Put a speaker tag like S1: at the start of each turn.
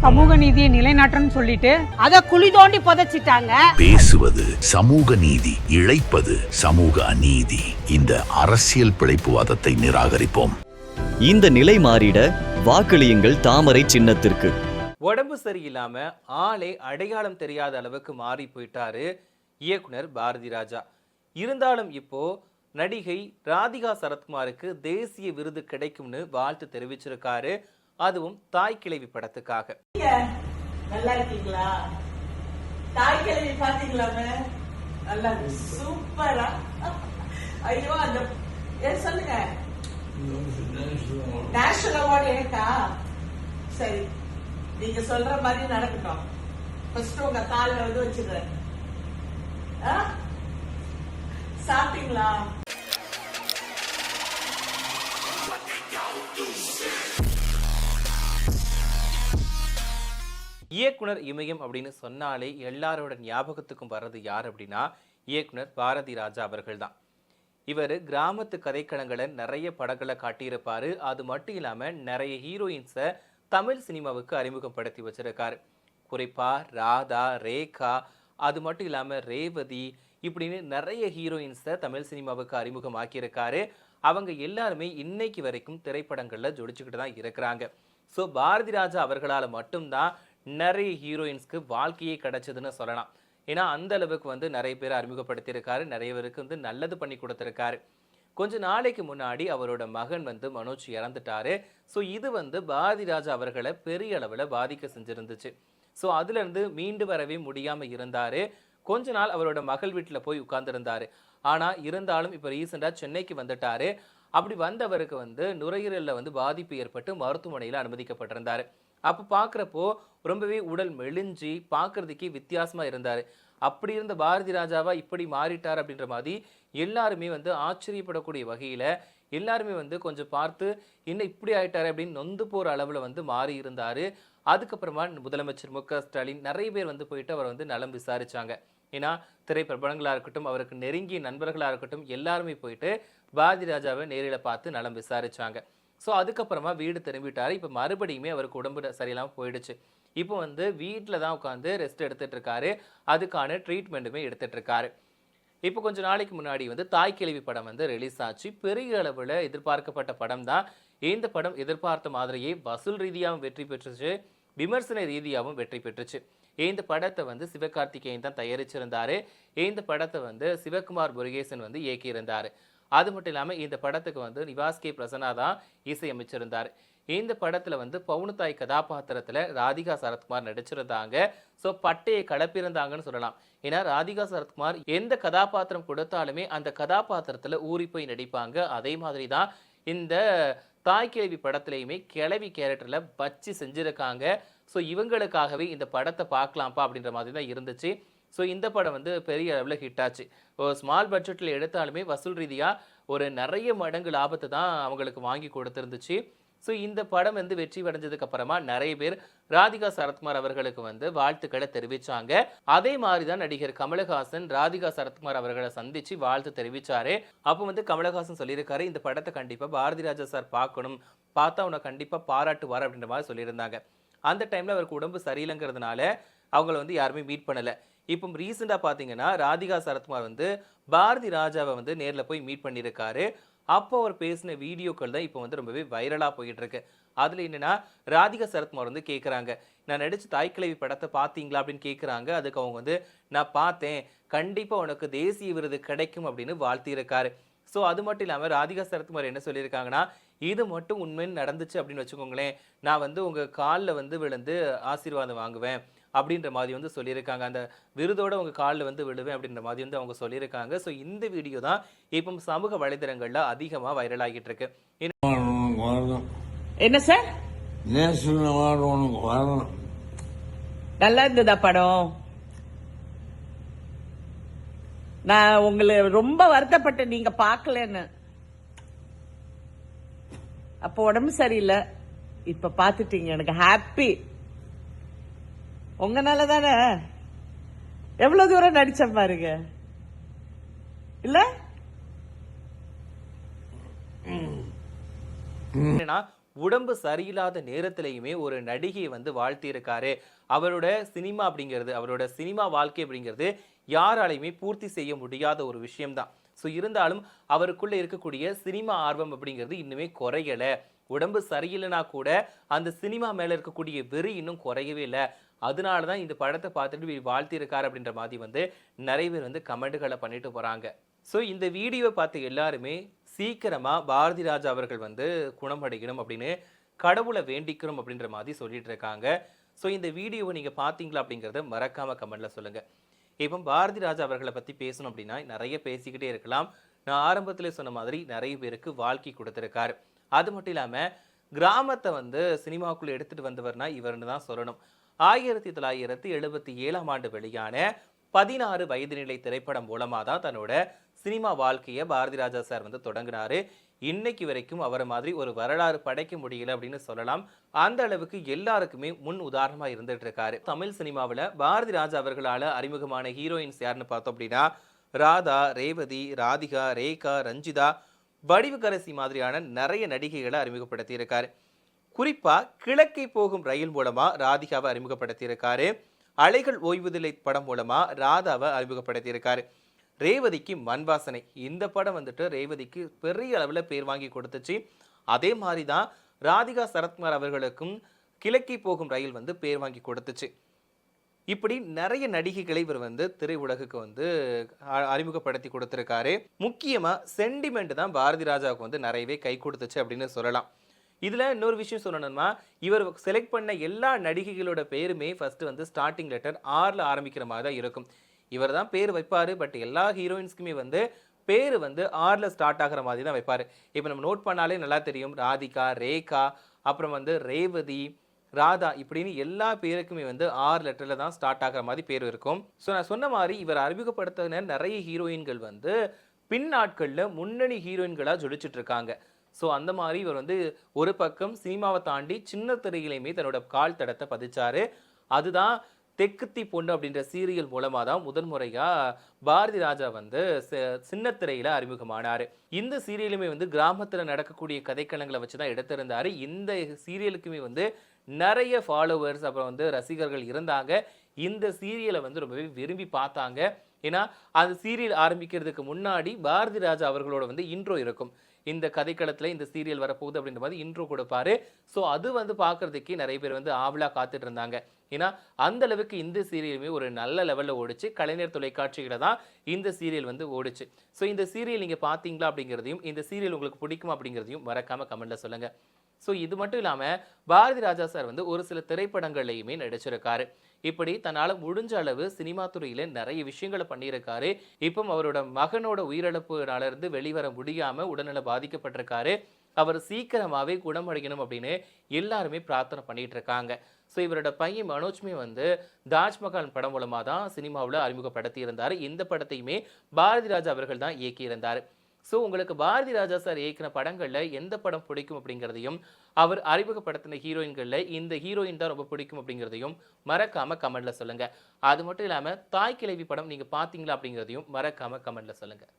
S1: சமூக நீதியை நிலைநாட்டணும்னு சொல்லிட்டு
S2: அத குழி தோண்டி புதைச்சிட்டாங்க.
S3: பேசுவது சமூக நீதி, இழைப்பது சமூக அநீதி. இந்த அரசியல் பிழைப்புவாதத்தை நிராகரிப்போம்.
S4: இந்த நிலை மாறிட வாக்களியுங்கள் தாமரை சின்னத்திற்கு.
S5: உடம்பு சரியில்லாம ஆளே அடையாளம் தெரியாத அளவுக்கு மாறி போயிட்டாரு இயக்குனர் பாரதி ராஜா. இருந்தாலும் இப்போ நடிகை ராதிகா சரத்குமாருக்கு தேசிய விருது கிடைக்கும்னு வாழ்த்து தெரிவிச்சிருக்காரு. அதுவும் தாய் கிழவி படத்துக்காக.
S6: நல்லா இருக்கீங்களா? தாய் கிழவி பாத்தீங்களாமே? நல்லா சூப்பரா. ஐயோ அந்த சொல்லுங்க, நேஷனல் அவார்டு எனக்கா? சரி, நீங்க சொல்ற மாதிரி நடக்கட்டும். ஃபர்ஸ்ட் உங்க கால வச்சிடுறேன். சாப்பிட்டீங்களா?
S5: இயக்குனர் இமயம் அப்படின்னு சொன்னாலே எல்லாரோட ஞாபகத்துக்கும் வர்றது யார் அப்படின்னா இயக்குனர் பாரதி ராஜா அவர்கள் தான். இவர் கிராமத்து கதைக்களங்களை நிறைய படங்களை காட்டியிருப்பாரு. அது மட்டும் இல்லாம நிறைய ஹீரோயின்ஸை தமிழ் சினிமாவுக்கு அறிமுகப்படுத்தி வச்சிருக்காரு. குறிப்பா ராதா, ரேகா, அது மட்டும் இல்லாம ரேவதி, இப்படின்னு நிறைய ஹீரோயின்ஸை தமிழ் சினிமாவுக்கு அறிமுகமாக்கியிருக்காரு. அவங்க எல்லாருமே இன்னைக்கு வரைக்கும் திரைப்படங்கள்ல ஜொடிச்சுக்கிட்டு தான் இருக்கிறாங்க. ஸோ பாரதி ராஜா அவர்களால் மட்டும்தான் நிறைய ஹீரோயின்ஸ்க்கு வாழ்க்கையே கிடைச்சதுன்னு சொல்லலாம். ஏன்னா அந்த அளவுக்கு நிறைய பேர் அறிமுகப்படுத்தியிருக்காரு, நிறைய பேருக்கு நல்லது பண்ணி கொடுத்துருக்காரு. கொஞ்ச நாளைக்கு முன்னாடி அவரோட மகன் மனோஜ் இறந்துட்டாரு. ஸோ இது பாரதி ராஜா அவர்களை பெரிய அளவில் பாதிக்க செஞ்சிருந்துச்சு. ஸோ அதுலேருந்து மீண்டு வரவே முடியாமல் இருந்தார். கொஞ்ச நாள் அவரோட மகள் வீட்டில் போய் உட்கார்ந்துருந்தாரு. ஆனால் இருந்தாலும் இப்போ ரீசெண்டாக சென்னைக்கு வந்துட்டாரு. அப்படி வந்தவருக்கு நுரையீரலில் பாதிப்பு ஏற்பட்டு மருத்துவமனையில் அனுமதிக்கப்பட்டிருந்தார். அப்போ பார்க்குறப்போ ரொம்பவே உடல் மெலிஞ்சி பார்க்கறதுக்கே வித்தியாசமாக இருந்தார். அப்படி இருந்த பாரதி ராஜாவா இப்படி மாறிட்டார் அப்படின்ற மாதிரி எல்லாருமே ஆச்சரியப்படக்கூடிய வகையில் எல்லாருமே கொஞ்சம் பார்த்து இன்னும் இப்படி ஆயிட்டாரு அப்படின்னு நொந்து போகிற அளவில் மாறி இருந்தார். அதுக்கப்புறமா முதலமைச்சர் மு.க. ஸ்டாலின் நிறைய பேர் போயிட்டு அவர் நலம் விசாரிச்சாங்க. ஏன்னா திரைப்பிரபலங்களாக இருக்கட்டும், அவருக்கு நெருங்கிய நண்பர்களாக இருக்கட்டும், எல்லாருமே போயிட்டு பாரதி ராஜாவை நேரில் பார்த்து நலம் விசாரிச்சாங்க. ஸோ அதுக்கப்புறமா வீடு திரும்பிட்டாரு. இப்போ மறுபடியுமே அவருக்கு உடம்பு சரியில்லாமல் போயிடுச்சு. இப்போ வீட்டில் தான் உட்காந்து ரெஸ்ட் எடுத்துட்டு இருக்காரு. அதுக்கான ட்ரீட்மெண்ட்டுமே எடுத்துட்டு இருக்காரு. இப்போ கொஞ்ச நாளைக்கு முன்னாடி தாய் கிழவி படம் ரிலீஸ் ஆச்சு. பெரிய அளவில் எதிர்பார்க்கப்பட்ட படம் தான். இந்த படம் எதிர்பார்த்த மாதிரியே வசூல் ரீதியாகவும் வெற்றி பெற்றுச்சு, விமர்சன ரீதியாகவும் வெற்றி பெற்றுச்சு. இந்த படத்தை சிவகார்த்திகேயன் தான் தயாரிச்சிருந்தாரு. இந்த படத்தை சிவகுமார் முருகேசன் இயக்கியிருந்தார். அது மட்டும் இல்லாமல் இந்த படத்துக்கு நிவாஸ் கே பிரசன்னா தான் இசையமைச்சிருந்தார். இந்த படத்தில் பவுனுத்தாய் கதாபாத்திரத்தில் ராதிகா சரத்குமார் நடிச்சிருந்தாங்க. ஸோ பட்டையை கலப்பிருந்தாங்கன்னு சொல்லலாம். ஏன்னா ராதிகா சரத்குமார் எந்த கதாபாத்திரம் கொடுத்தாலுமே அந்த கதாபாத்திரத்தில் ஊறி போய் நடிப்பாங்க. அதே மாதிரி தான் இந்த தாய் கிழவி படத்துலையுமே கிழவி கேரக்டரில் வச்சு செஞ்சுருக்காங்க. ஸோ இவங்களுக்காகவே இந்த படத்தை பார்க்கலாம்ப்பா அப்படின்ற மாதிரி தான் இருந்துச்சு. ஸோ இந்த படம் பெரிய அளவில் ஹிட் ஆச்சு. ஸ்மால் பட்ஜெட்டில் எடுத்தாலுமே வசூல் ரீதியாக ஒரு நிறைய மடங்கு லாபத்தை தான் அவங்களுக்கு வாங்கி கொடுத்துருந்துச்சு. ஸோ இந்த படம் வெற்றி அடைஞ்சதுக்கு அப்புறமா நிறைய பேர் ராதிகா சரத்குமார் அவர்களுக்கு வாழ்த்துக்களை தெரிவிச்சாங்க. அதே மாதிரி தான் நடிகர் கமலஹாசன் ராதிகா சரத்குமார் அவர்களை சந்திச்சு வாழ்த்து தெரிவிச்சாரு. அப்போ கமலஹாசன் சொல்லியிருக்காரு, இந்த படத்தை கண்டிப்பாக பாரதி ராஜா சார் பார்க்கணும், பார்த்தா உன்னை கண்டிப்பாக பாராட்டுவார் அப்படின்ற மாதிரி சொல்லியிருந்தாங்க. அந்த டைமில் அவருக்கு உடம்பு சரியில்லைங்கிறதுனால அவங்கள யாருமே மீட் பண்ணலை. இப்போ ரீசெண்டாக பார்த்தீங்கன்னா ராதிகா சரத்குமார் பாரதி ராஜாவை நேரில் போய் மீட் பண்ணியிருக்காரு. அப்போ அவர் பேசின வீடியோக்கள் தான் இப்போ ரொம்பவே வைரலாக போயிட்டு இருக்கு. அதில் என்னன்னா ராதிகா சரத்குமார் கேட்குறாங்க, நான் நடித்த தாய் கிழவி படத்தை பார்த்தீங்களா அப்படின்னு கேட்குறாங்க. அதுக்கு அவங்க நான் பார்த்தேன், கண்டிப்பாக உனக்கு தேசிய விருது கிடைக்கும் அப்படின்னு வாழ்த்தியிருக்காரு. ஸோ அது மட்டும் இல்லாமல் ராதிகா சரத்குமார் என்ன சொல்லியிருக்காங்கன்னா, இது மட்டும் உண்மைன்னு நடந்துச்சு அப்படின்னு வச்சுக்கோங்களேன், நான் உங்கள் காலில் விழுந்து ஆசீர்வாதம் வாங்குவேன் அப்படின்ற மாதிரி சொல்லியிருக்காங்க. அந்த விருதோட உங்கள் காலில் விழுவேன் அப்படின்ற மாதிரி அவங்க சொல்லியிருக்காங்க. ஸோ இந்த வீடியோ தான் இப்போ சமூக வலைதளங்களில் அதிகமாக வைரல் ஆகிட்டு இருக்கு.
S6: என்ன சார்? நல்லா இருந்ததா படம்? நான் உங்களை ரொம்ப வருத்தப்பட்டேன் நீங்க பார்க்கலன்னு. அப்போ உடம்பு சரியில்லை, இப்ப பாத்துட்டீங்க, எனக்கு ஹாப்பி. உங்கனால தானே எவ்வளவு தூரம் நடிச்ச பாருங்க இல்ல.
S5: உடம்பு சரியில்லாத நேரத்திலையுமே ஒரு நடிகையை வந்து வாழ்த்தியிருக்காரு. அவரோட சினிமா அப்படிங்கிறது, அவரோட சினிமா வாழ்க்கை அப்படிங்கிறது யாராலையுமே பூர்த்தி செய்ய முடியாத ஒரு விஷயம்தான். ஸோ இருந்தாலும் அவருக்குள்ள இருக்கக்கூடிய சினிமா ஆர்வம் அப்படிங்கிறது இன்னுமே குறையலை. உடம்பு சரியில்லைனா கூட அந்த சினிமா மேலே இருக்கக்கூடிய வெறி இன்னும் குறையவே இல்லை. அதனால தான் இந்த படத்தை பார்த்துட்டு வாழ்த்தியிருக்காரு அப்படின்ற மாதிரி வந்து நிறைய பேர் வந்து கமெண்ட்டுகளை பண்ணிட்டு போகிறாங்க. ஸோ இந்த வீடியோவை பார்த்து எல்லாருமே சீக்கிரமாக பாரதி ராஜா அவர்கள் வந்து குணமடையணும் அப்படின்னு கடவுளை வேண்டிக்கணும் அப்படின்ற மாதிரி சொல்லிட்டு இருக்காங்க. ஸோ இந்த வீடியோவை நீங்கள் பார்த்தீங்களா அப்படிங்கிறத மறக்காமல் கமெண்ட்டில் சொல்லுங்கள். இப்போ பாரதி ராஜா அவர்களை பற்றி பேசணும் அப்படின்னா நிறைய பேசிக்கிட்டே இருக்கலாம். நான் ஆரம்பத்தில் சொன்ன மாதிரி நிறைய பேருக்கு வாழ்க்கை கொடுத்துருக்காரு. அது மட்டும் இல்லாமல் கிராமத்தை வந்து சினிமாவுக்குள்ளே எடுத்துகிட்டு வந்தவர்னா இவர்னு தான் சொல்லணும். 1977ஆம் ஆண்டு வெளியான 16 வயது நிலை திரைப்படம் மூலமாக தான் தன்னோட சினிமா வாழ்க்கையை பாரதி ராஜா சார் வந்து தொடங்கினாரு. இன்னைக்கு வரைக்கும் அவரை மாதிரி ஒரு வரலாறு படைக்க முடியல அப்படின்னு சொல்லலாம். அந்த அளவுக்கு எல்லாருக்குமே முன் உதாரணமா இருந்துட்டு இருக்காரு. தமிழ் சினிமாவில் பாரதி ராஜா அவர்களால் அறிமுகமான ஹீரோயின்ஸ் யாருன்னு பார்த்தோம் அப்படின்னா ராதா, ரேவதி, ராதிகா, ரேகா, ரஞ்சிதா, வடிவுக்கரசி மாதிரியான நிறைய நடிகைகளை அறிமுகப்படுத்தி இருக்காரு. குறிப்பா கிழக்கே போகும் ரயில் மூலமா ராதிகாவை அறிமுகப்படுத்தி இருக்காரு. அலைகள் ஓய்வுதில்லை படம் மூலமா ராதாவை அறிமுகப்படுத்தி இருக்காரு. ரேவதிக்கு மண் வாசனை, இந்த படம் வந்துட்டு ரேவதிக்கு பெரிய அளவில் பேர் வாங்கி கொடுத்துச்சு. அதே மாதிரி தான் ராதிகா சரத்குமார் அவர்களுக்கும் கிழக்கே போகும் ரயில் வந்து பேர் வாங்கி கொடுத்துச்சு. இப்படி நிறைய நடிகைகளை இவர் வந்து திரையுலகுக்கு வந்து அறிமுகப்படுத்தி கொடுத்துருக்காரு. முக்கியமாக சென்டிமெண்ட் தான் பாரதி ராஜாவுக்கு வந்து நிறையவே கை கொடுத்துச்சு அப்படின்னு சொல்லலாம். இதில் இன்னொரு விஷயம் சொல்லணும்னா இவர் செலக்ட் பண்ண எல்லா நடிகைகளோட பேருமே ஃபர்ஸ்ட் வந்து ஸ்டார்டிங் லெட்டர் ஆர்ல ஆரம்பிக்கிற மாதிரி தான் இருக்கும். இவர் தான் பேர் வைப்பார். பட் எல்லா ஹீரோயின்ஸ்க்குமே வந்து பேர் வந்து ஆர்ல ஸ்டார்ட் ஆகிற மாதிரி தான் வைப்பார். இப்போ நம்ம நோட் பண்ணாலே நல்லா தெரியும். ராதிகா, ரேகா, அப்புறம் வந்து ரேவதி, ராதா, இப்படின்னு எல்லா பேருக்குமே வந்து ஆர் லெட்டரில் தான் ஸ்டார்ட் ஆகிற மாதிரி பேர் இருக்கும். ஸோ நான் சொன்ன மாதிரி இவர் அறிமுகப்படுத்தின நிறைய ஹீரோயின்கள் வந்து பின் நாட்களில் முன்னணி ஹீரோயின்களாக ஜொலிச்சுட்டு இருக்காங்க. ஸோ அந்த மாதிரி இவர் வந்து ஒரு பக்கம் சினிமாவை தாண்டி சின்ன திரையிலையுமே தன்னோட கால் தடத்தை பதிச்சாரு. அதுதான் தெக்குத்தி பொண்ணு அப்படின்ற சீரியல் மூலமாக தான் முதன்முறையாக பாரதி ராஜா வந்து சின்ன திரையில் அறிமுகமானார். இந்த சீரியலுமே வந்து கிராமத்தில் நடக்கக்கூடிய கதைக்களங்களை வச்சு தான் எடுத்திருந்தார். இந்த சீரியலுக்குமே வந்து நிறைய ஃபாலோவர்ஸ் அப்புறம் வந்து ரசிகர்கள் இருந்தாங்க. இந்த சீரியலை வந்து ரொம்பவே விரும்பி பார்த்தாங்க. ஏன்னா அந்த சீரியல் ஆரம்பிக்கிறதுக்கு முன்னாடி பாரதி ராஜா அவர்களோட வந்து இன்ட்ரோ இருக்கும். இந்த கதைக்களத்தில் இந்த சீரியல் வரப்போகுது அப்படின்ற மாதிரி இன்ட்ரோ கொடுப்பாரு. ஸோ அது வந்து பார்க்கறதுக்கே நிறைய பேர் வந்து ஆவலாக காத்துட்டு இருந்தாங்க. ஏன்னா அந்த அளவுக்கு இந்த சீரியலுமே ஒரு நல்ல லெவலில் ஓடிச்சு. கலைஞர் தொலைக்காட்சிகளை தான் இந்த சீரியல் வந்து ஓடிச்சு. ஸோ இந்த சீரியல் நீங்கள் பார்த்தீங்களா அப்படிங்கிறதையும் இந்த சீரியல் உங்களுக்கு பிடிக்குமா அப்படிங்கிறதையும் மறக்காமல் கமெண்ட்டில் சொல்லுங்கள். ஸோ இது மட்டும் இல்லாமல் பாரதி ராஜா சார் வந்து ஒரு சில திரைப்படங்கள்லையுமே நடிச்சிருக்காரு. இப்படி தன்னால் முடிஞ்ச அளவு சினிமா துறையில் நிறைய விஷயங்களை பண்ணியிருக்காரு. இப்போ அவரோட மகனோட உயிரிழப்புனால இருந்து வெளிவர முடியாமல் உடல்நல பாதிக்கப்பட்டிருக்காரு. அவர் சீக்கிரமாகவே குணமடையணும் அப்படின்னு எல்லாருமே பிரார்த்தனை பண்ணிட்டு இருக்காங்க. ஸோ இவரோட பையன் மனோஜ்மே வந்து தாஜ்மஹால் படம் மூலமாக தான் சினிமாவில் அறிமுகப்படுத்தி இருந்தார். இந்த படத்தையுமே பாரதி ராஜா அவர்கள் தான் இயக்கியிருந்தார். ஸோ உங்களுக்கு பாரதி ராஜா சார் இயக்கின படங்களில் எந்த படம் பிடிக்கும் அப்படிங்கிறதையும் அவர் அறிமுகப்படுத்தின ஹீரோயின்களில் இந்த ஹீரோயின் தான் ரொம்ப பிடிக்கும் அப்படிங்கிறதையும் மறக்காமல் கமெண்ட்டில் சொல்லுங்கள். அது மட்டும் இல்லாமல் தாய் கிழவி படம் நீங்கள் பார்த்தீங்களா அப்படிங்கிறதையும் மறக்காமல் கமெண்ட்டில் சொல்லுங்கள்.